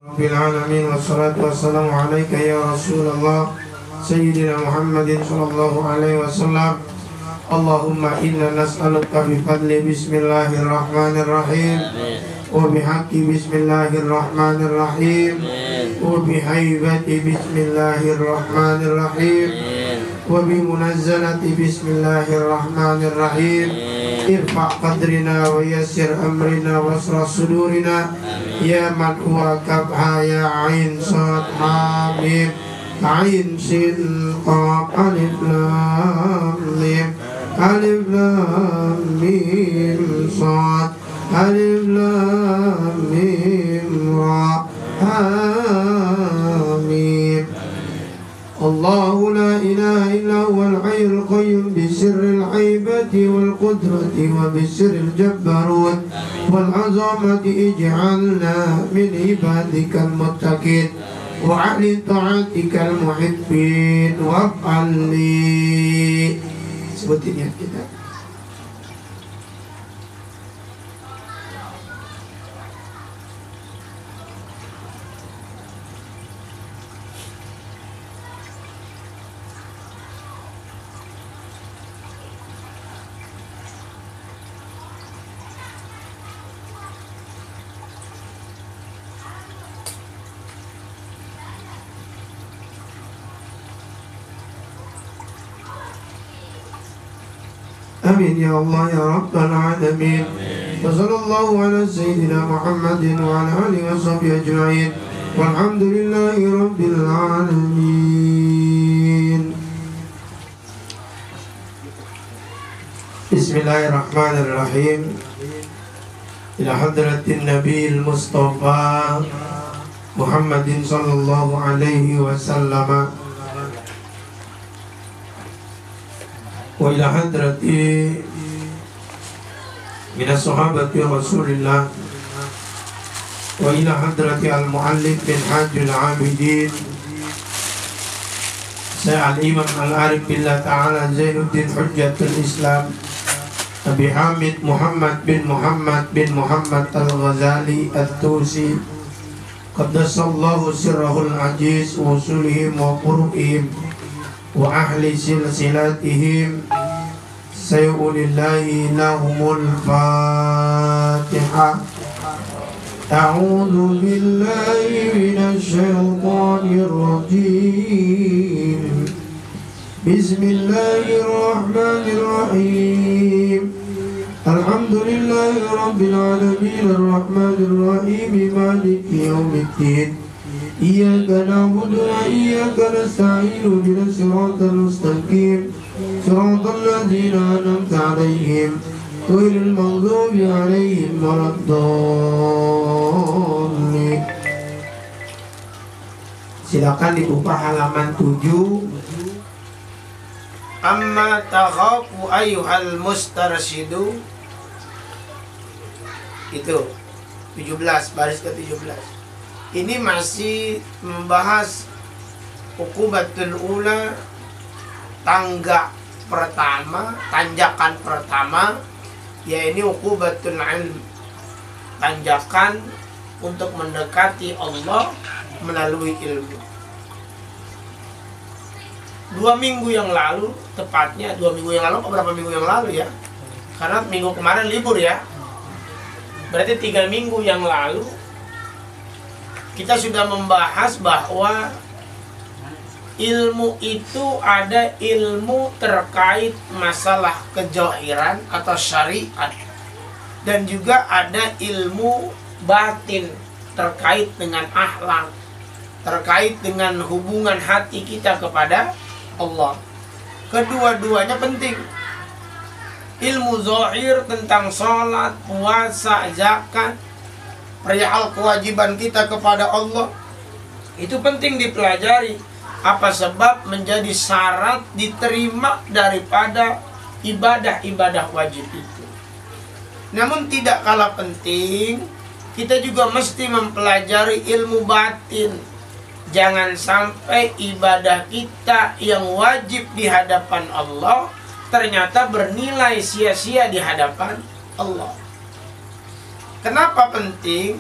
Rabbil alamin wassalatu wassalamu alaika ya Rasulullah Sayyidina Muhammadin sallallahu alaihi wasallam. Allahumma inna nas'aluka bi fadli bismillahirrahmanirrahim wa bihaqqi bismillahirrahmanirrahim wa bihaibati bismillahirrahmanirrahim wa bimunazzalati bismillahirrahmanirrahim. Irfa' qadrina wa yassir amrina wasrah sudurina ya man huwa kabha ya ain sad ha mim ain sin qaf alif lam mim alif lam mim sad alif lam mim ra ha mim. Allahu la ilaha illa huwal hayyul qayyum bi sirril haibati wal qudrati wa bi sirril jabbarut wal azamati ij'alna min ibadikal muttaqin wa ahli ta'atikal muhibbin waf'al li. Sebutin ya kita. Amin ya Allah ya Rabbal alamin. Wa sallallahu ala sayyidina Muhammadin wa ala alihi wa sahbihi ajma'in. Walhamdulillahi rabbil alamin. Bismillahirrahmanirrahim. Ila hadratin Nabil Mustafa Muhammadin sallallahu alaihi wasallam wa ila hadrati minas sahabati Rasulillah wa ila hadrati al-muallif bin Hajjul Abidin Saya al-Imam al-Arif billah ta'ala Zainuddin Hujjatul Islam Abi Hamid Muhammad bin Muhammad al-Ghazali al-Tusi Qaddasallahu sirrahul ajiz wa usulihim wa quru'ihim wa ahli silsilatihim sayulillahi lahumul Fatiha. A'udzu billahi minasy syaithanir rajim. Bismillahirrahmanirrahim. Alhamdulillahi rabbil alamin arrahmanir rahim maliki yaumiddin. Iyyaka na'budu wa iyyaka nasta'in ihdinas siratal mustaqim siratal ladzina an'amta 'alaihim ghairil maghdubi 'alaihim waladdallin. Silakan dibuka halaman 7. Amma takhafu ayyuhal mustarsyidu. Itu 17, baris ke-17. Ini masih membahas uqubatul ula, tanjakan pertama, yaitu uqubatul ilm, tanjakan untuk mendekati Allah melalui ilmu. 2 minggu yang lalu, tepatnya 2 minggu yang lalu, beberapa minggu yang lalu ya, karena minggu kemarin libur ya, berarti 3 minggu yang lalu kita sudah membahas bahwa ilmu itu ada ilmu terkait masalah kejahiran atau syariat, dan juga ada ilmu batin terkait dengan akhlak, terkait dengan hubungan hati kita kepada Allah. Kedua-duanya penting. Ilmu zahir tentang sholat, puasa, zakat, perihal kewajiban kita kepada Allah, itu penting dipelajari. Apa sebab menjadi syarat diterima daripada ibadah-ibadah wajib itu. Namun tidak kalah penting, kita juga mesti mempelajari ilmu batin. Jangan sampai ibadah kita yang wajib di hadapan Allah ternyata bernilai sia-sia di hadapan Allah. Kenapa penting?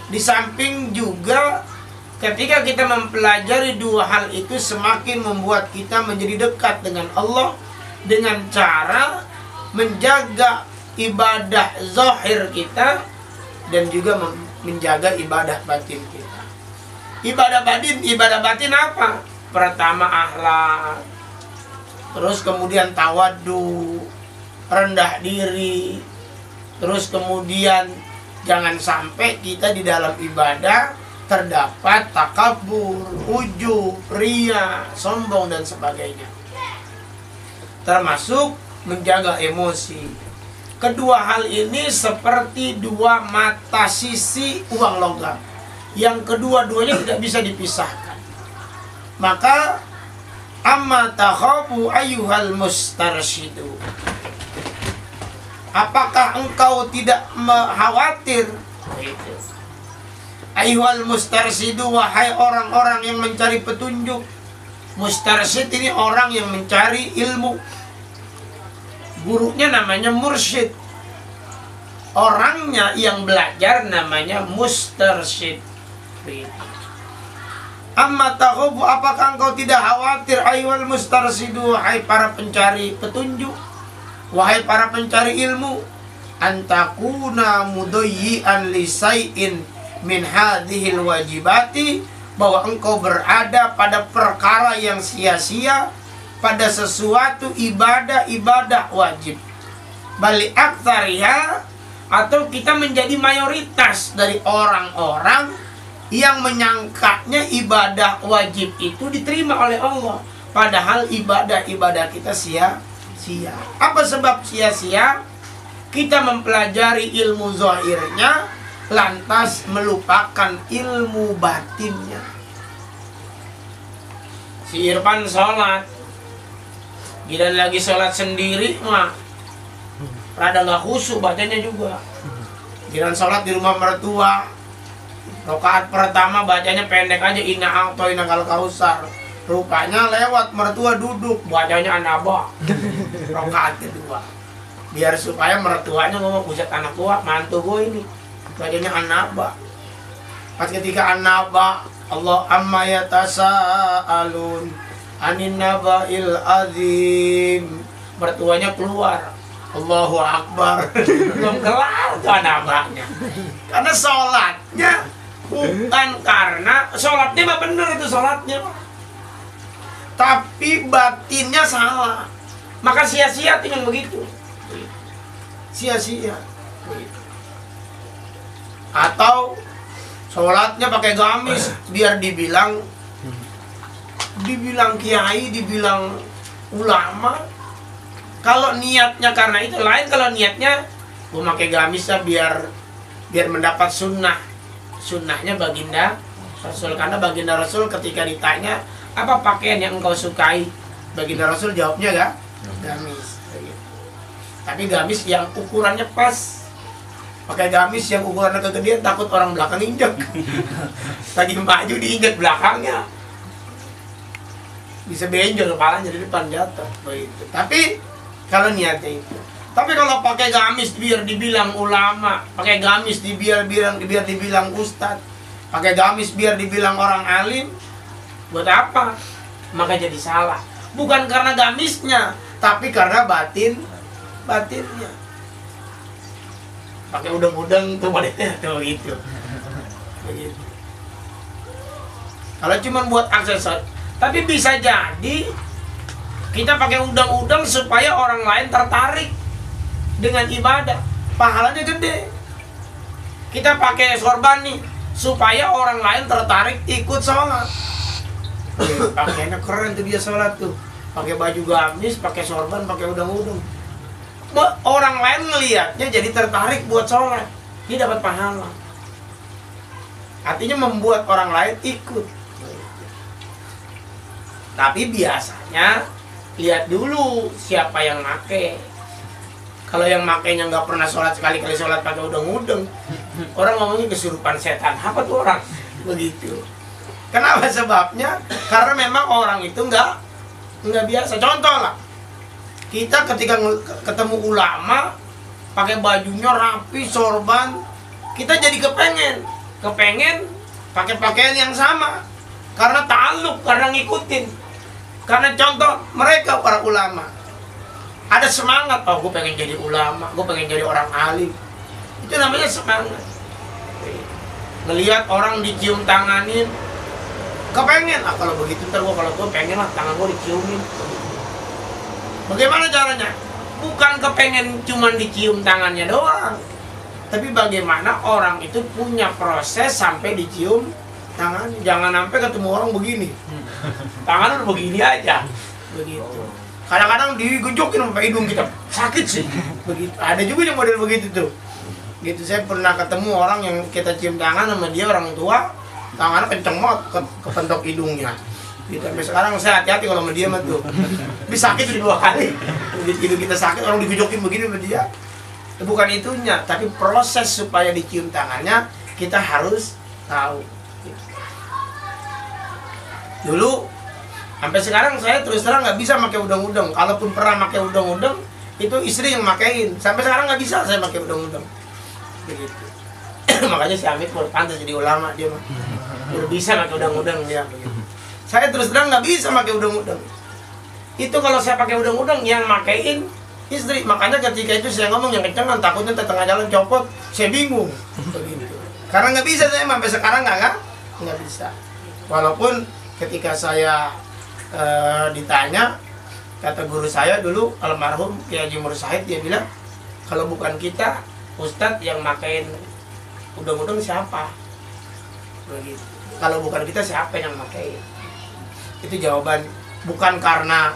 Di samping juga ketika kita mempelajari dua hal itu semakin membuat kita menjadi dekat dengan Allah dengan cara menjaga ibadah zahir kita dan juga menjaga ibadah batin kita. Ibadah batin apa? Pertama akhlak, terus kemudian tawadhu, rendah diri, terus kemudian jangan sampai kita di dalam ibadah terdapat takabur, ujub, riya, sombong dan sebagainya. Termasuk menjaga emosi. Kedua hal ini seperti dua mata sisi uang logam yang kedua-duanya tidak bisa dipisahkan. Maka amma takhafu ayyuhal mustarsyidu, apakah engkau tidak khawatir? Ayyuhal mustarsyidu, wahai orang-orang yang mencari petunjuk. Mustarsyid ini orang yang mencari ilmu. Gurunya namanya mursyid. Orangnya yang belajar namanya mustarsyid. Amma takhafu, apakah engkau tidak khawatir ayyuhal mustarsyidu, wahai para pencari petunjuk, wahai para pencari ilmu, antakuna mudayyi'an li syai'in min hadhil wajibati, bahwa engkau berada pada perkara yang sia-sia pada sesuatu ibadah wajib. Bali aktsariha, atau kita menjadi mayoritas dari orang-orang yang menyangkanya ibadah wajib itu diterima oleh Allah, padahal ibadah kita sia-sia. Apa sebab sia-sia? Kita mempelajari ilmu zahirnya lantas melupakan ilmu batinnya. Si Irfan sholat, gila lagi sholat sendiri mah rada gak khusyuk bacanya juga. Gila sholat di rumah mertua, rakaat pertama bacanya pendek aja, inna a'toina kal kausar. Rupanya lewat mertua duduk, bacanya anaba. Rakaat kedua, biar supaya mertuanya ngomong, buset anak gua, mantu gua ini, bacanya anaba. Pas ketika anaba, Allah amma yatasaalun anin naba'il azim, mertuanya keluar, Allahu Akbar. Belum kelar tuh anabanya. Karena sholatnya bukan karena sholatnya mah bener itu sholatnya, tapi batinnya salah. Maka sia-sia tinggal begitu, sia-sia. Atau sholatnya pakai gamis biar dibilang kiai, dibilang ulama. Kalau niatnya karena itu lain. Kalau niatnya gue pakai gamis ya biar mendapat sunnahnya baginda Rasul. Karena baginda Rasul ketika ditanya apa pakaian yang engkau sukai, baginda Rasul jawabnya gamis. Tapi gamis yang ukurannya pas. Pakai gamis yang ukurannya kegedean takut orang belakang injek. Lagi maju diinjek belakangnya, bisa benjol kepalanya di depan jatuh. Begitu. Tapi kalau niatnya itu. Tapi kalau pakai gamis biar dibilang ulama, pakai gamis biar dibilang ustadz, pakai gamis biar dibilang orang alim, buat apa? Maka jadi salah. Bukan karena gamisnya, tapi karena batinnya. Pakai udang-udang tuh modelnya tuh gitu. Begitu. Kalau cuma buat aksesoris, tapi bisa jadi kita pakai udang-udang supaya orang lain tertarik dengan ibadah, pahalanya gede. Kita pakai sorban nih supaya orang lain tertarik ikut sholat. Pakainya keren tuh dia sholat tuh, pakai baju gamis, pakai sorban, pakai udang-udang. Orang lain ngelihatnya jadi tertarik buat sholat, dia dapat pahala. Artinya membuat orang lain ikut. Tapi biasanya lihat dulu siapa yang make. Kalau yang makainya nggak pernah sholat, sekali-kali sholat pakai udang-udang, orang ngomongnya kesurupan setan. Apa tuh orang? Begitu. Kenapa sebabnya? Karena memang orang itu nggak biasa. Contoh lah, kita ketika ketemu ulama pakai bajunya rapi, sorban, kita jadi kepengen. kepengen pakai pakaian yang sama karena ta'alluq, karena ngikutin. Karena contoh mereka para ulama ada semangat, oh gue pengen jadi ulama, gue pengen jadi orang alim. Itu namanya semangat. Ngelihat orang dicium tanganin, kepengen, kalau begitu ntar kalau gue pengen lah tangan gue diciumin. Bagaimana caranya? Bukan kepengen cuman dicium tangannya doang, tapi bagaimana orang itu punya proses sampai dicium tangan. Jangan sampai ketemu orang begini, tangan udah begini aja, begitu. Kadang-kadang digejokin sampai hidung kita, sakit sih, begitu. Ada juga yang model begitu tuh. Gitu, saya pernah ketemu orang yang kita cium tangan sama dia, orang tua, tangannya kenceng banget kepentok hidungnya. Gitu. Sampai sekarang saya hati-hati kalau sama dia mah tuh. Bisa sakit 2 kali. Hidung kita sakit, orang digejokin begini sama dia. Bukan itunya, tapi proses supaya dicium tangannya kita harus tahu. Dulu sampai sekarang saya terus terang nggak bisa pakai udang-udang. Kalaupun pernah pakai udang-udang, itu istri yang makein. Sampai sekarang nggak bisa saya pakai udang-udang. Begitu. Makanya si Amit mau pantas jadi ulama, dia mah udah bisa pakai udang-udang dia. Begitu. Saya terus terang nggak bisa pakai udang-udang. Itu kalau saya pakai udang-udang yang makein istri. Makanya ketika itu saya ngomong yang kencengan, takutnya tengah jalan copot, saya bingung. Begitu. Karena nggak bisa saya sampai sekarang nggak bisa. Walaupun ketika saya ditanya, kata guru saya dulu almarhum Kiai Haji Mursyid, dia bilang kalau bukan kita Ustadz yang makain udang-udang siapa? Begitu. Kalau bukan kita siapa yang makain? Itu jawaban, bukan karena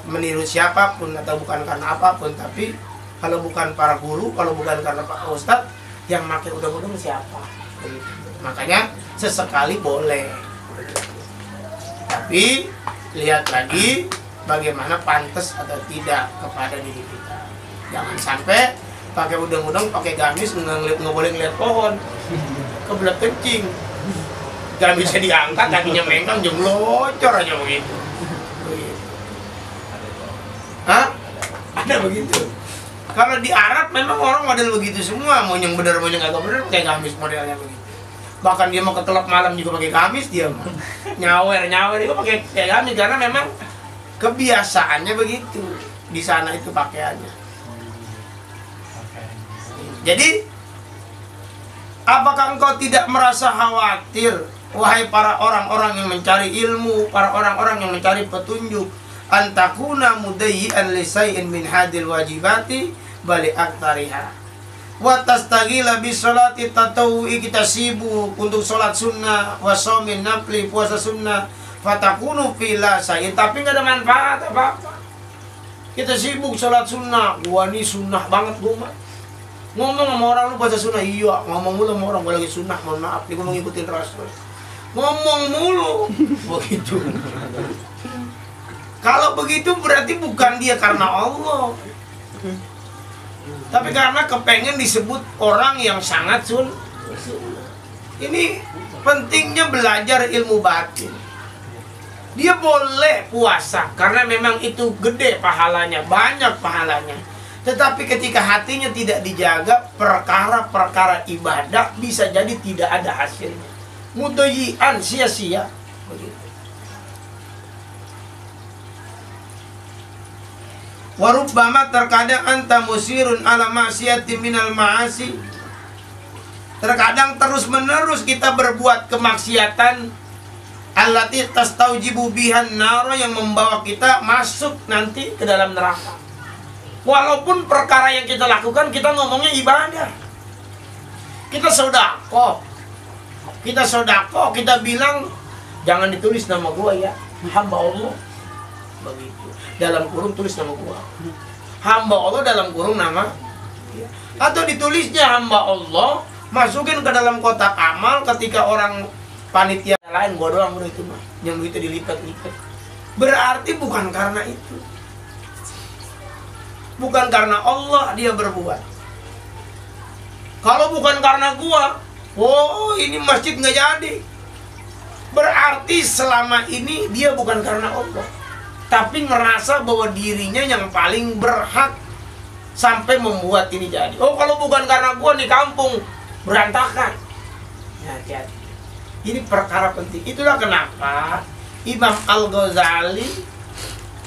meniru siapapun atau bukan karena apapun, tapi kalau bukan para guru, kalau bukan karena Pak Ustadz yang makai udang-udang siapa? Begitu. Makanya sesekali boleh. Tapi lihat lagi bagaimana pantas atau tidak kepada diri kita. Jangan sampai pakai udang-udang, pakai gamis, nggak boleh ngeliat pohon, kebelet kencing, gamisnya diangkat, kakinya mengkang, jenglocor aja begitu. Hah? Ada begitu. Kalau di Arab memang orang model begitu semua, mau yang benar mau yang agak benar pakai gamis modelnya begitu. Bahkan dia mau ke klub malam juga pakai gamis, dia mau nyawer itu pakai gamis karena memang kebiasaannya begitu di sana itu pakaiannya. Jadi, apakah engkau tidak merasa khawatir, wahai para orang-orang yang mencari ilmu, para orang-orang yang mencari petunjuk, antakuna mudayyi'an li shay'in min hadil wajibati bali aktariha. Wa tastagila bis sholati tatawwi, kita sibuk untuk sholat sunnah, wa shaumin nafli, puasa sunnah, fatakunu fila syai'in, tapi nggak ada manfaat apa-apa. Kita sibuk sholat sunnah, gua nih sunnah banget gua mah. Ngomong sama orang, lu puasa sunnah, iya. Ngomong mulu sama orang, gue lagi sunnah, mohon maaf, gue mau ngikutin Rasul. Ngomong mulu, begitu. Kalau begitu berarti bukan dia karena Allah, tapi karena kepengen disebut orang yang sangat sunnah. Ini pentingnya belajar ilmu batin. Dia boleh puasa karena memang itu gede pahalanya, banyak pahalanya. Tetapi ketika hatinya tidak dijaga, perkara-perkara ibadah bisa jadi tidak ada hasilnya. Mudayyi'an, sia-sia. Begitu. Warubbama, terkadang anta musirun ala ma'siyati minal ma'asi. Terkadang terus-menerus kita berbuat kemaksiatan allati tastaujibu bihan naro, yang membawa kita masuk nanti ke dalam neraka. Walaupun perkara yang kita lakukan, kita ngomongnya ibadah. Kita sodako, kita bilang jangan ditulis nama gua ya, hamba Allah. Begitu. Dalam kurung tulis nama gua. Hamba Allah dalam kurung nama. Atau ditulisnya hamba Allah, masukin ke dalam kotak amal, ketika orang panitia lain, gua doang udah itu mah. Yang itu dilipat-lipat. Berarti bukan karena itu. Bukan karena Allah dia berbuat. Kalau bukan karena gua, oh ini masjid nggak jadi. Berarti selama ini dia bukan karena Allah, tapi merasa bahwa dirinya yang paling berhak sampai membuat ini jadi. Oh kalau bukan karena gua nih kampung berantakan. hati-hati. Ini perkara penting. Itulah kenapa Imam Al-Ghazali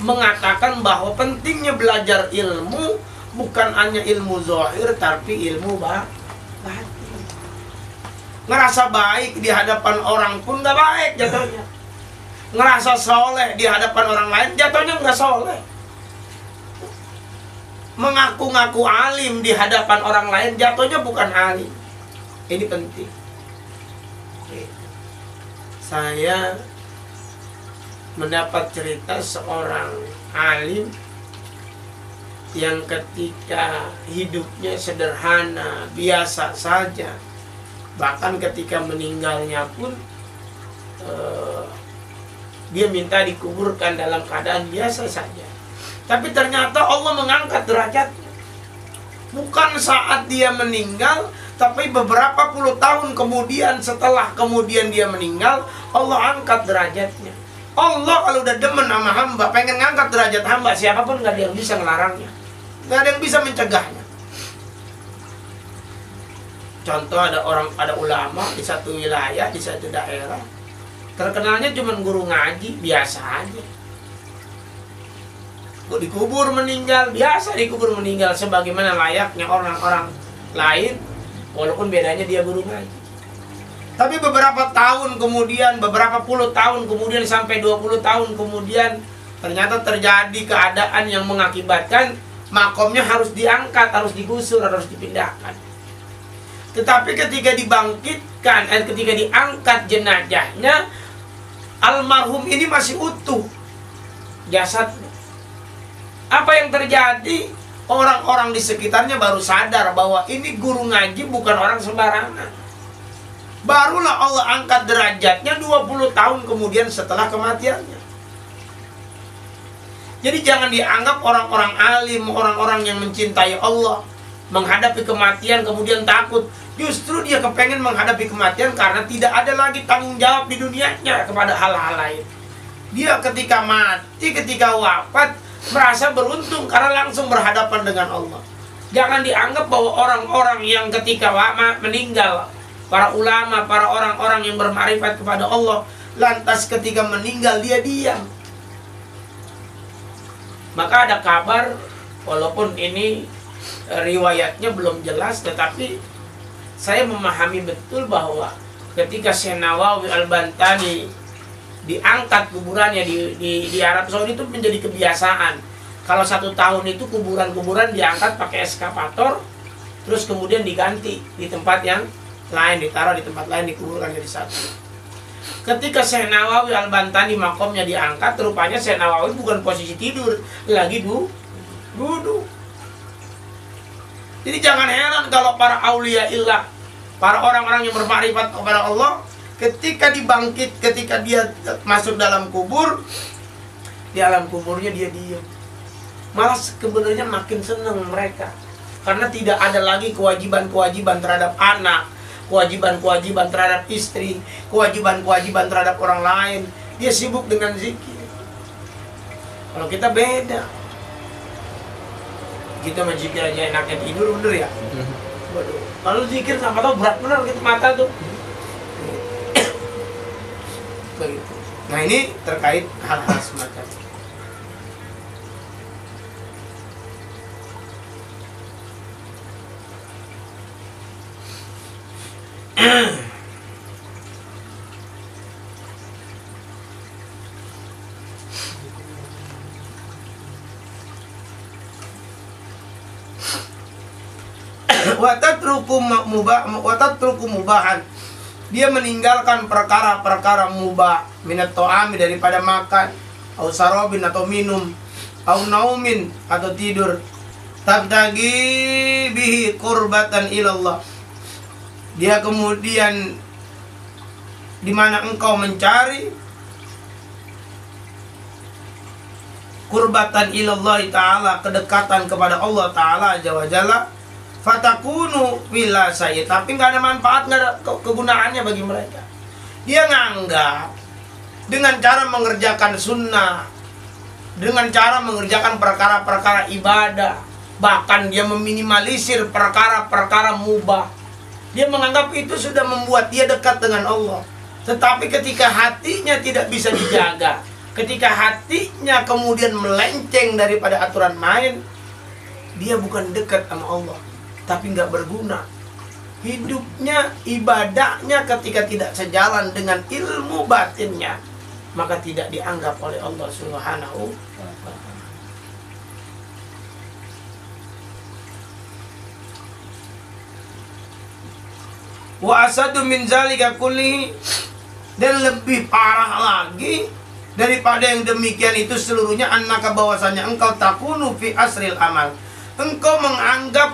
mengatakan bahwa pentingnya belajar ilmu bukan hanya ilmu zahir, tapi ilmu batin. Ngerasa baik di hadapan orang pun nggak baik jatuhnya. Ngerasa soleh di hadapan orang lain jatuhnya nggak soleh. Mengaku-ngaku alim di hadapan orang lain jatuhnya bukan alim. Ini penting. Saya mendapat cerita seorang alim yang ketika hidupnya sederhana, biasa saja, bahkan ketika meninggalnya pun dia minta dikuburkan dalam keadaan biasa saja. Tapi ternyata Allah mengangkat derajatnya. Bukan saat dia meninggal, tapi beberapa puluh tahun kemudian, setelah kemudian dia meninggal, Allah angkat derajatnya. Allah kalau udah demen sama hamba, pengen ngangkat derajat hamba, siapapun gak ada yang bisa ngelarangnya, gak ada yang bisa mencegahnya. Contoh, ada ulama di satu wilayah, di satu daerah, terkenalnya cuma guru ngaji, biasa aja. Dikubur meninggal, biasa dikubur meninggal sebagaimana layaknya orang-orang lain, walaupun bedanya dia guru ngaji. Tapi beberapa tahun kemudian, beberapa puluh tahun kemudian, sampai 20 tahun kemudian, ternyata terjadi keadaan yang mengakibatkan makomnya harus diangkat, harus digusur, harus dipindahkan. Tetapi ketika dibangkitkan, ketika diangkat jenazahnya, almarhum ini masih utuh jasadnya. Apa yang terjadi? Orang-orang di sekitarnya baru sadar bahwa ini guru ngaji bukan orang sembarangan. Barulah Allah angkat derajatnya 20 tahun kemudian setelah kematiannya. Jadi jangan dianggap orang-orang alim, orang-orang yang mencintai Allah, menghadapi kematian kemudian takut. Justru dia kepengen menghadapi kematian karena tidak ada lagi tanggung jawab di dunianya kepada hal-hal lain. Dia ketika mati, ketika wafat, merasa beruntung karena langsung berhadapan dengan Allah. Jangan dianggap bahwa orang-orang yang ketika meninggal, para ulama, para orang-orang yang bermakrifat kepada Allah, lantas ketika meninggal dia diam. Maka ada kabar, walaupun ini riwayatnya belum jelas, tetapi saya memahami betul bahwa ketika Syekh Nawawi Al-Bantani diangkat kuburannya di Arab Saudi itu menjadi kebiasaan. Kalau 1 tahun itu kuburan-kuburan diangkat pakai eskavator, terus kemudian diganti di tempat yang lain, ditaruh di tempat lain, dikuburkan jadi satu. Ketika Syekh Nawawi Al-Bantani makomnya diangkat, rupanya Syekh Nawawi bukan posisi tidur, lagi duduk. Jadi jangan heran kalau para aulia illah, para orang-orang yang bermakrifat kepada Allah, ketika dibangkit, ketika dia masuk dalam kubur, di alam kuburnya dia diam. Malah sebenarnya makin senang mereka, karena tidak ada lagi kewajiban-kewajiban terhadap anak, kewajiban-kewajiban terhadap istri, kewajiban-kewajiban terhadap orang lain. Dia sibuk dengan zikir. Kalau kita beda, kita zikir aja enaknya tidur, bener ya? Waduh, kalau zikir sama tau berat bener gitu mata tuh. Begitu. Nah ini terkait hal-hal semacam ini. Watatruku mubahan. Dia meninggalkan perkara-perkara mubah, minat to'ami, daripada makan, au sarobin atau minum, au naumin atau tidur, tabtagi bihi qurbatan ilallah. Dia kemudian di mana engkau mencari qurbatan ilallah ta'ala, kedekatan kepada Allah Ta'ala Azza wa Jalla, fatakunu bila saya, tapi nggak ada manfaat, nggak ada kegunaannya bagi mereka. Dia nganggap dengan cara mengerjakan sunnah, dengan cara mengerjakan perkara-perkara ibadah, bahkan dia meminimalisir perkara-perkara mubah, Dia menganggap itu sudah membuat dia dekat dengan Allah. Tetapi ketika hatinya tidak bisa dijaga, ketika hatinya kemudian melenceng daripada aturan main, dia bukan dekat sama Allah, tapi nggak berguna. Hidupnya, ibadahnya ketika tidak sejalan dengan ilmu batinnya, maka tidak dianggap oleh Allah Subhanahu wa ta'ala. Wa asadu min zalika kulli, dan lebih parah lagi daripada yang demikian itu seluruhnya, annaka bahwasanya engkau takunu fi asril amal, engkau menganggap,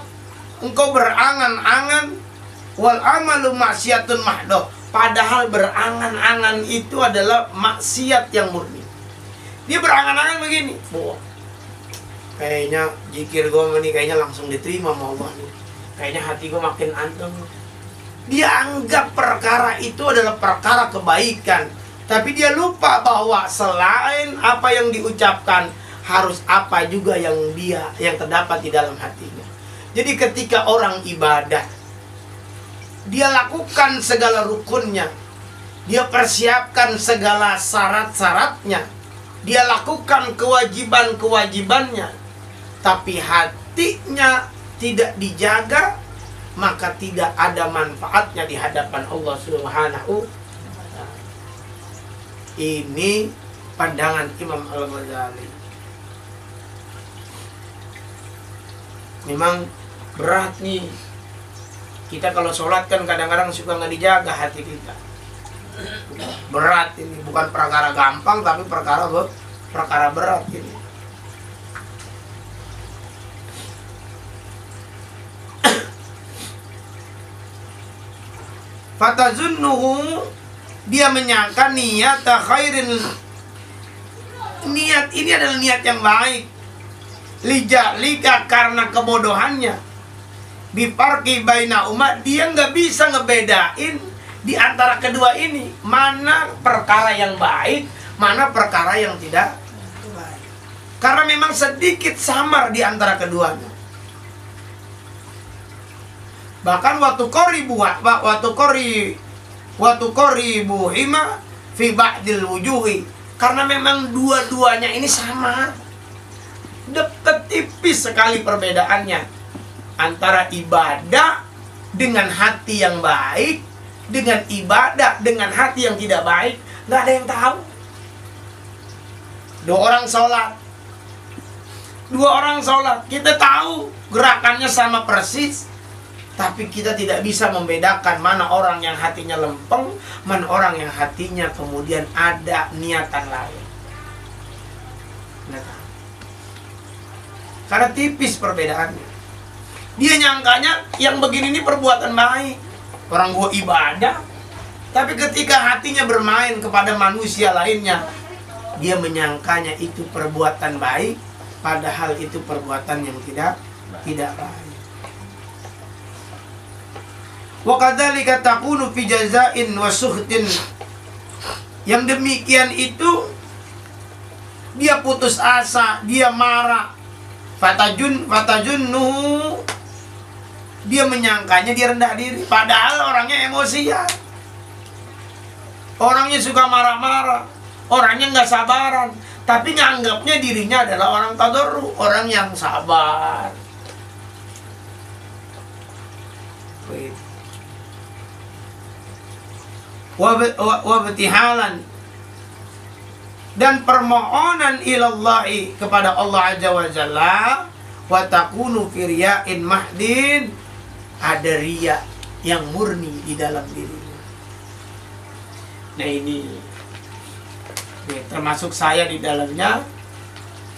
engkau berangan-angan, wal amalu maksiatun mahdoh, padahal berangan-angan itu adalah maksiat yang murni. Dia berangan-angan begini, wah, kayaknya zikir gue ini kayaknya langsung diterima sama Allah nih, kayaknya hati gue makin anteng. Dia anggap perkara itu adalah perkara kebaikan, tapi dia lupa bahwa selain apa yang diucapkan, harus apa juga yang terdapat di dalam hatinya. Jadi ketika orang ibadah, dia lakukan segala rukunnya, dia persiapkan segala syarat-syaratnya, dia lakukan kewajiban-kewajibannya, tapi hatinya tidak dijaga, maka tidak ada manfaatnya di hadapan Allah Subhanahu wa ta'ala. Ini pandangan Imam Al-Ghazali. Memang berat nih. Kita kalau sholat kan kadang-kadang suka nggak dijaga hati kita. Berat ini, bukan perkara gampang, tapi perkara berat ini. Fatazunnuhu, dia menyangka niat khairin, niat ini adalah niat yang baik, lijalika, karena kebodohannya, bifarqi baina umat, dia nggak bisa ngebedain di antara kedua ini, mana perkara yang baik, mana perkara yang tidak baik, karena memang sedikit samar di antara keduanya. Bahkan waktu koribu hima fi ba'dil wujuhi, karena memang dua-duanya ini sama, dekat tipis sekali perbedaannya antara ibadah dengan hati yang baik dengan ibadah dengan hati yang tidak baik. Nggak ada yang tahu. Dua orang sholat, kita tahu gerakannya sama persis, tapi kita tidak bisa membedakan mana orang yang hatinya lempeng, mana orang yang hatinya kemudian ada niatan lain. Karena tipis perbedaannya. Dia nyangkanya yang begini ini perbuatan baik, orang gua ibadah, tapi ketika hatinya bermain kepada manusia lainnya, dia menyangkanya itu perbuatan baik, padahal itu perbuatan yang tidak baik. Wa kadzalika takunu fi jazain wa suhtin. Yang demikian itu dia putus asa, dia marah. Fatajunnu, dia menyangkanya dia rendah diri, padahal orangnya emosian. Orangnya suka marah-marah, orangnya nggak sabaran, tapi nganggapnya dirinya adalah orang tadarru, orang yang sabar. Wabtihalan, dan permohonan ilallahi kepada Allah Azza wa Jalla, wa takunu firya'in mahdin, ada riya yang murni di dalam dirinya. Nah ini termasuk saya di dalamnya,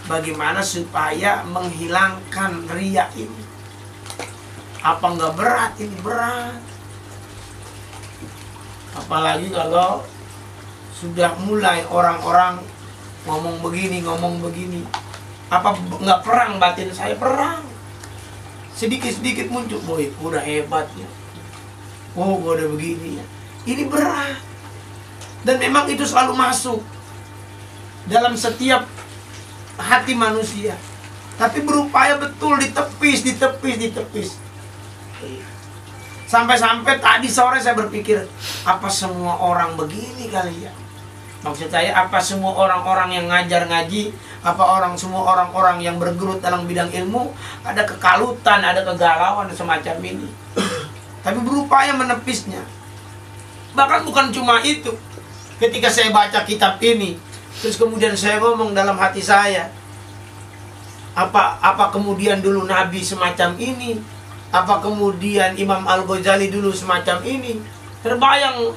bagaimana supaya menghilangkan riya ini. Apa nggak berat? Ini berat. Apalagi kalau sudah mulai orang-orang ngomong begini. Apa nggak perang batin saya? Perang. Sedikit-sedikit muncul, boy, udah hebat ya. Oh, gue udah begini ya. Ini berat. Dan memang itu selalu masuk dalam setiap hati manusia. Tapi berupaya betul ditepis. Sampai-sampai tadi sore saya berpikir, apa semua orang begini kali ya? Maksud saya, apa semua orang-orang yang ngajar ngaji, apa semua orang-orang yang bergelut dalam bidang ilmu, ada kekalutan, ada kegalauan semacam ini. Tapi berupaya menepisnya. Bahkan bukan cuma itu. Ketika saya baca kitab ini, terus kemudian saya ngomong dalam hati saya, apa kemudian dulu Nabi semacam ini? Apa kemudian Imam Al-Ghazali dulu semacam ini? Terbayang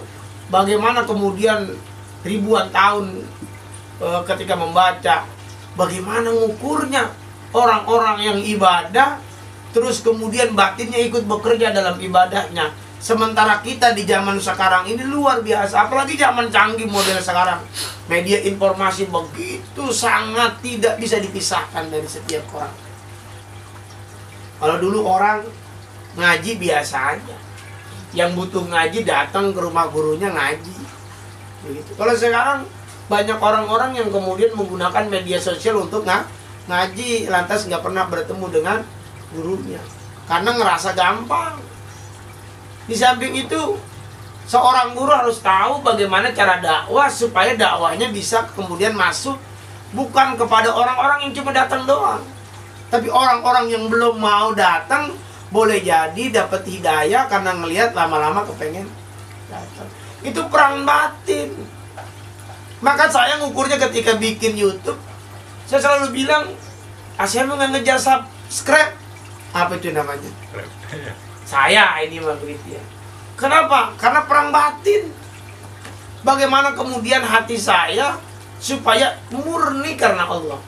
bagaimana kemudian ribuan tahun ketika membaca, bagaimana ngukurnya orang-orang yang ibadah, terus kemudian batinnya ikut bekerja dalam ibadahnya. Sementara kita di zaman sekarang ini luar biasa, apalagi zaman canggih model sekarang. Media informasi begitu sangat tidak bisa dipisahkan dari setiap orang. Kalau dulu orang ngaji biasa aja, yang butuh ngaji datang ke rumah gurunya ngaji. Begitu. Kalau sekarang banyak orang-orang yang kemudian menggunakan media sosial untuk ngaji, lantas nggak pernah bertemu dengan gurunya karena ngerasa gampang. Di samping itu, seorang guru harus tahu bagaimana cara dakwah supaya dakwahnya bisa kemudian masuk bukan kepada orang-orang yang cuma datang doang, tapi orang-orang yang belum mau datang boleh jadi dapat hidayah karena ngelihat lama-lama kepengen datang. Itu perang batin. Maka saya ngukurnya ketika bikin YouTube, saya selalu bilang, saya mau ngejar subscribe. Apa itu namanya? Saya ini mah begitu ya. Kenapa? Karena perang batin. Bagaimana kemudian hati saya supaya murni karena Allah.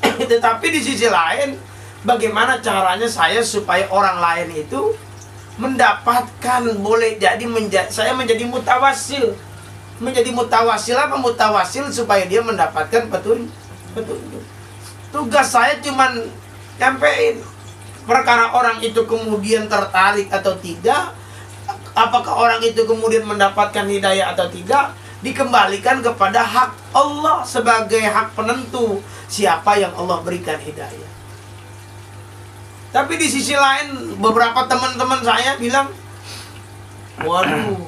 Tetapi di sisi lain, bagaimana caranya saya supaya orang lain itu mendapatkan, boleh jadi saya menjadi mutawassil. Menjadi mutawassil apa? Mutawassil supaya dia mendapatkan petunjuk. Tugas saya cuman nyampein. Perkara orang itu kemudian tertarik atau tidak, apakah orang itu kemudian mendapatkan hidayah atau tidak, dikembalikan kepada hak Allah sebagai hak penentu siapa yang Allah berikan hidayah. Tapi di sisi lain, beberapa teman-teman saya bilang, waduh,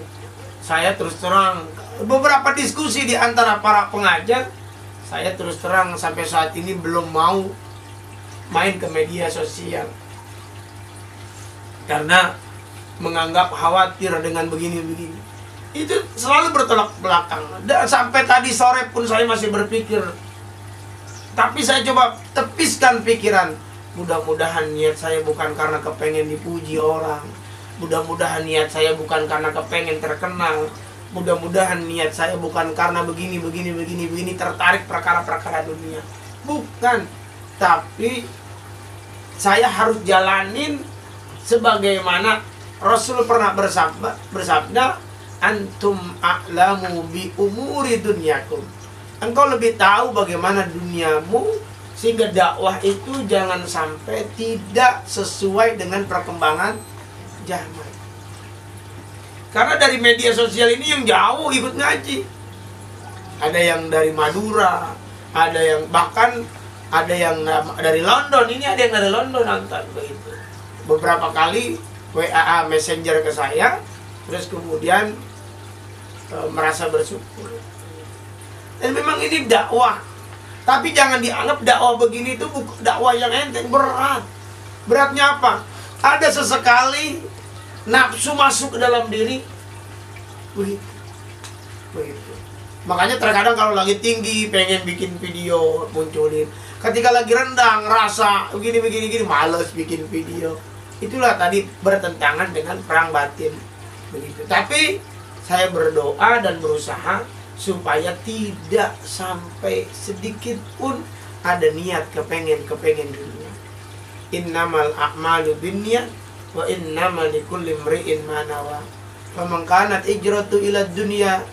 saya terus terang, beberapa diskusi di antara para pengajar, saya terus terang sampai saat ini belum mau main ke media sosial. Karena menganggap khawatir dengan begini-begini. Itu selalu bertolak belakang. Dan sampai tadi sore pun saya masih berpikir. Tapi saya coba tepiskan pikiran. Mudah-mudahan niat saya bukan karena kepengen dipuji orang. Mudah-mudahan niat saya bukan karena kepengen terkenal. Mudah-mudahan niat saya bukan karena begini tertarik perkara-perkara dunia. Bukan. Tapi saya harus jalanin sebagaimana Rasul pernah bersabda, antum a'lamu bi umuri dunyakum. Engkau lebih tahu bagaimana duniamu, sehingga dakwah itu jangan sampai tidak sesuai dengan perkembangan zaman. Karena dari media sosial ini yang jauh ikut ngaji. Ada yang dari Madura, ada yang bahkan ada yang dari London. Ini ada yang dari London nonton begitu. Beberapa kali WA Messenger ke saya, terus kemudian merasa bersyukur. Dan memang ini dakwah. Tapi jangan dianggap dakwah begini itu dakwah yang enteng, berat. Beratnya apa? Ada sesekali nafsu masuk ke dalam diri. Begitu. Makanya terkadang kalau lagi tinggi pengen bikin video munculin. Ketika lagi rendah ngerasa begini malas bikin video. Itulah tadi bertentangan dengan perang batin. Begitu. Tapi saya berdoa dan berusaha supaya tidak sampai sedikit pun ada niat kepengen dunia. Innamal a'malu binniyat wa innamal likulli imri'in ma nawa. Faman kanat hijratu ila dunya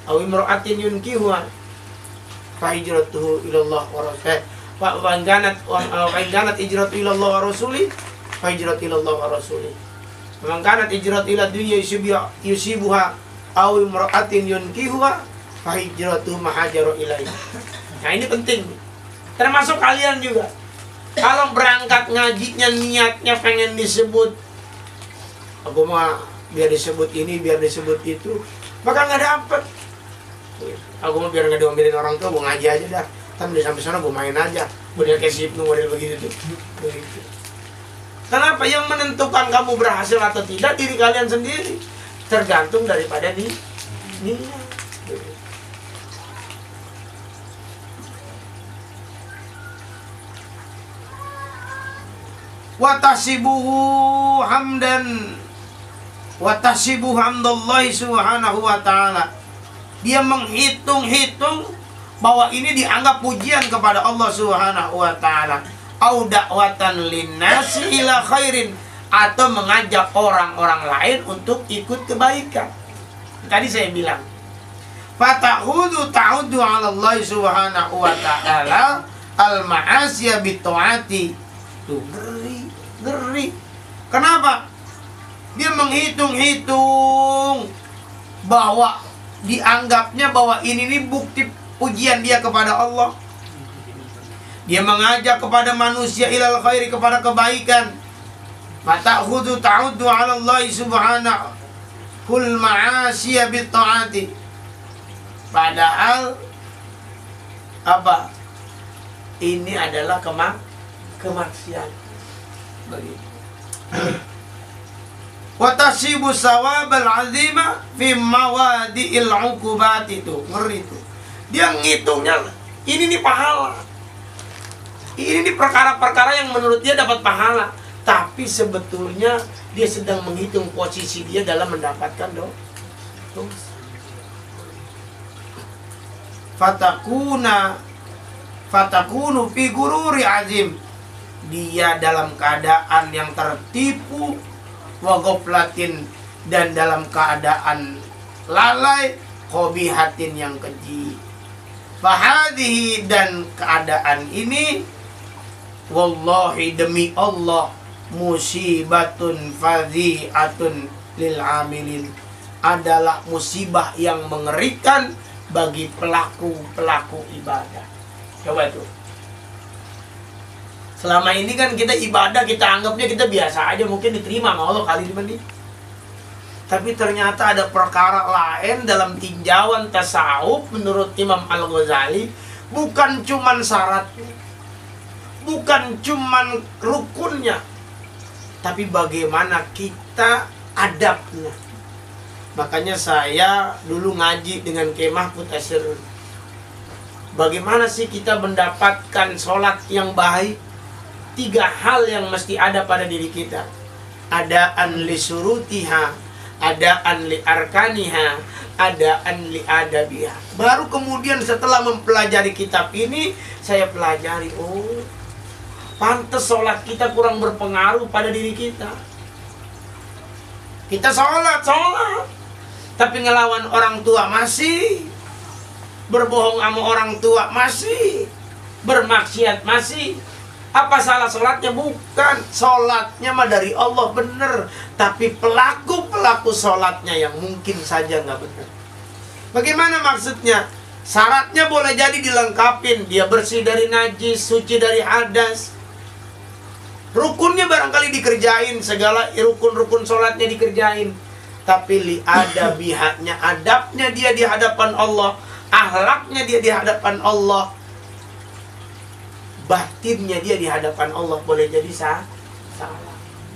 aw imra'atin yunkihuha fa hijratuhu ila Allah wa rasulih. Wa kanat hijratu ila Allah wa rasulih fa hijratu ila Allah wa rasulih. Faman kanat hijratu ila dunya yusibuha aw imra'atin yunkihuha fa hijratuhu ma hajara ilaihi. Nah, ini penting. Termasuk kalian juga. Kalau berangkat ngajinya niatnya pengen disebut Aku mah biar disebut ini, biar disebut itu, maka nggak dapet. Aku mah biar nggak diomelin orang tua, gue ngaji aja dah. Kan udah sampai sana gue main aja. Model kayak si Ibnu, model begitu tuh. Begitu. Kenapa? Yang menentukan kamu berhasil atau tidak diri kalian sendiri. Tergantung daripada niat. Watasibuhu hamdan, watasibuhu hamdallahi subhanahu wa ta'ala. Dia menghitung-hitung bahwa ini dianggap pujian kepada Allah subhanahu wa ta'ala. Au da'watan linnasi ila khairin, atau mengajak orang-orang lain untuk ikut kebaikan. Tadi saya bilang, fata'hudu ta'udu ala Allah subhanahu wa ta'ala al-ma'asya bitu'ati. Tuh, ngeri. Kenapa? Dia menghitung-hitung bahwa dianggapnya bahwa ini bukti pujian dia kepada Allah. Dia mengajak kepada manusia ilal khairi, kepada kebaikan. Fata'khudhu ta'uddu 'ala Allah subhanahu kul ma'asiya bit ta'ati. Padahal apa? Ini adalah kemaksiatan. Begitu. Wa tasibu sawabal 'azima fi mawadi'il 'uqubat, itu ngeri itu. Dia ngitungnya ini nih pahala. Ini nih perkara-perkara yang menurut dia dapat pahala, tapi sebetulnya dia sedang menghitung posisi dia dalam mendapatkan dosa. Fatakunu fi gururi azim. Dia dalam keadaan yang tertipu, wa ghaflatin, dan dalam keadaan lalai, khobihatin, yang keji. Fahadhihi, dan keadaan ini, wallahi, demi Allah, musibatun fadhi'atun lil amilin, adalah musibah yang mengerikan bagi pelaku-pelaku ibadah. Coba tuh. Selama ini kan kita ibadah, kita anggapnya kita biasa aja, mungkin diterima sama Allah kali ini. Tapi ternyata ada perkara lain dalam tinjauan tasawuf menurut Imam Al-Ghazali. Bukan cuman syaratnya, bukan cuman rukunnya, tapi bagaimana kita adabnya. Makanya saya dulu ngaji dengan Kiai Mahfud Asyir. Bagaimana sih kita mendapatkan sholat yang baik? 3 hal yang mesti ada pada diri kita. Adaan li surutiha, adaan li arkaniha, adaan li adabiha. Baru kemudian setelah mempelajari kitab ini, saya pelajari, oh, pantes sholat kita kurang berpengaruh pada diri kita. Kita sholat, tapi ngelawan orang tua masih, berbohong sama orang tua masih, bermaksiat masih. Apa salah sholatnya? Bukan. Sholatnya mah dari Allah bener, tapi pelaku sholatnya yang mungkin saja nggak benar. Bagaimana maksudnya? Syaratnya boleh jadi dilengkapin. Dia bersih dari najis, suci dari hadas. Rukunnya barangkali dikerjain, segala rukun-rukun sholatnya dikerjain. Tapi li ada bihaknya, adabnya dia di hadapan Allah, akhlaknya dia di hadapan Allah, batinnya dia di hadapan Allah boleh jadi salah.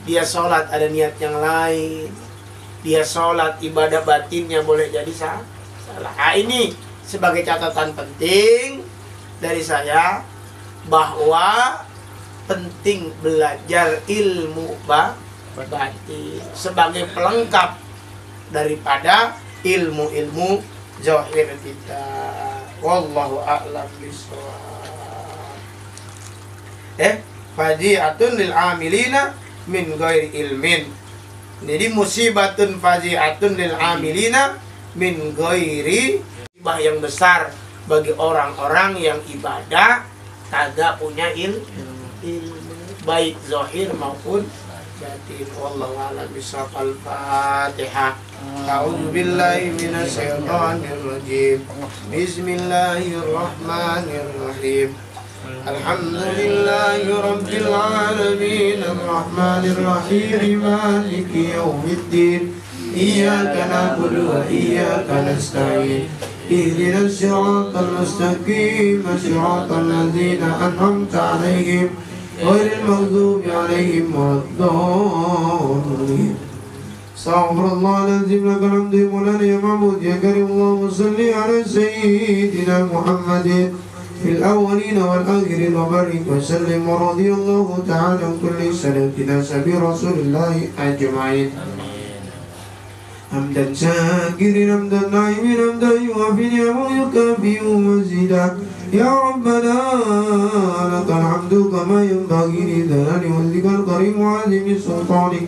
Dia sholat ada niat yang lain, dia sholat ibadah batinnya boleh jadi salah. Nah, ini sebagai catatan penting dari saya, bahwa penting belajar ilmu batin sebagai pelengkap daripada ilmu-ilmu zahir kita. Wallahu a'lam bishawab. Faji'atun lil amilina min ghairi ilmin. Jadi musibatun faji'atun lil amilina min ghairi, musibah yang besar bagi orang-orang yang ibadah kagak punya ilmu, baik zahir maupun batin. Wallahu a'lam bishawab. Al-Fatihah. A'udzu billahi minasyaitonir rajim. Bismillahirrahmanirrahim. الحمد لله رب العالمين الرحمن الرحيم مالك يوم الدين إياك نعبد وإياك نستعين اهدنا الصراط المستقيم صراط الذين أنعمت عليهم غير المغضوب عليهم ولا الضالين. استغفر الله العظيم لك الحمد يا مولانا يا معبود يا كريم. اللهم صل على سيدنا محمد في الأولين والآخرين وبارك وسلم ورضي الله تعالى عن كل سلفنا سبي رسول الله أجمعين. حمدا شاكرا حمدا ناعما حمدا يوافي نعمه ويكافئ مزيدا. يا ربنا لك الحمد كما ينبغي لجلال وجهك الكريم وعظيم سلطانك.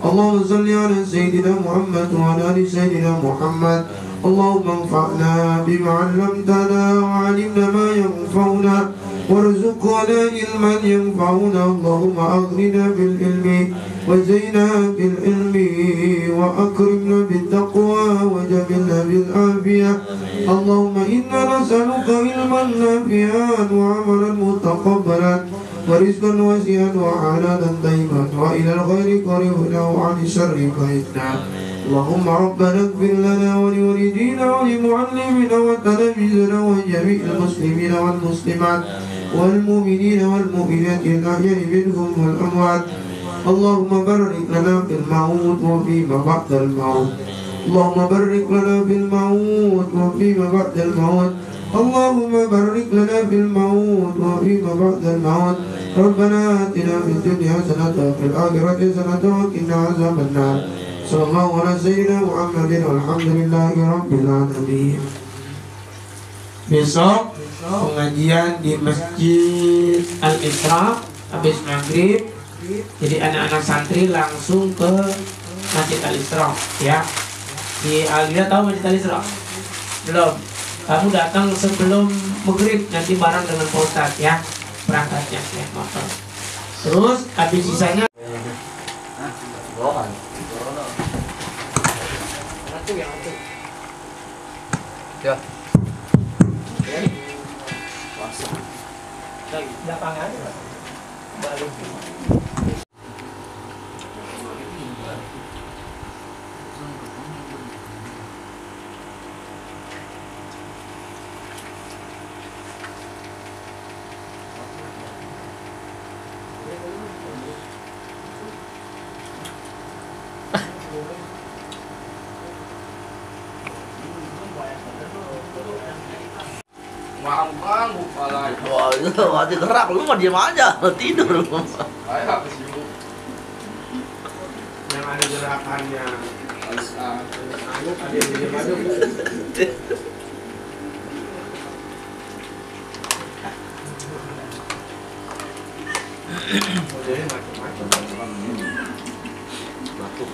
اللهم صل على سيدنا محمد وعلى آل سيدنا محمد. اللهم انفعنا بما علمتنا وعلمنا ما ينفعنا وارزقنا علما ينفعنا. اللهم أغننا بالعلم وزينا بالعلم وأكرمنا بالتقوى وجملنا بالعافية. اللهم إنا نسألك علما نافعا وعملا متقبلا ورزقا واسعا وحلالا طيبا وإلى الخير قريبا وعن الشر بعيدنا. اللهم ربنا اغفر لنا ولوالدينا ولمعلمنا وتلاميذنا وجميع المسلمين والمسلمات والمؤمنين والمؤمنات الأحياء منهم والأموات. اللهم بارك لنا في الموت وفيما بعد الموت. اللهم بارك لنا في الموت وفيما بعد الموت. اللهم بارك لنا في الموت وفيما بعد الموت. ربنا آتنا في الدنيا حسنة وفي الآخرة حسنة وقنا عذاب النار. صلى الله على سيدنا Muhammad walhamdulillahi rabbil alamin. Besok pengajian di Masjid Al-Isra habis maghrib. Jadi anak-anak santri langsung ke Masjid Al-Isra ya. Di Alida tahu Masjid Al-Isra? Belum. Kamu datang sebelum maghrib nanti bareng dengan Pak Ustadz ya. Berangkatnya ya motor. Terus habis sisanya ya. Belakang aja Pak. Balik. Mampang kepala. Wah, itu hati gerak lu mah diam aja, tidur lu. Kayak apa sih Bu? yang ada gerakannya. Ayo ada yang di maju. Jadi macam-macam. Batuk.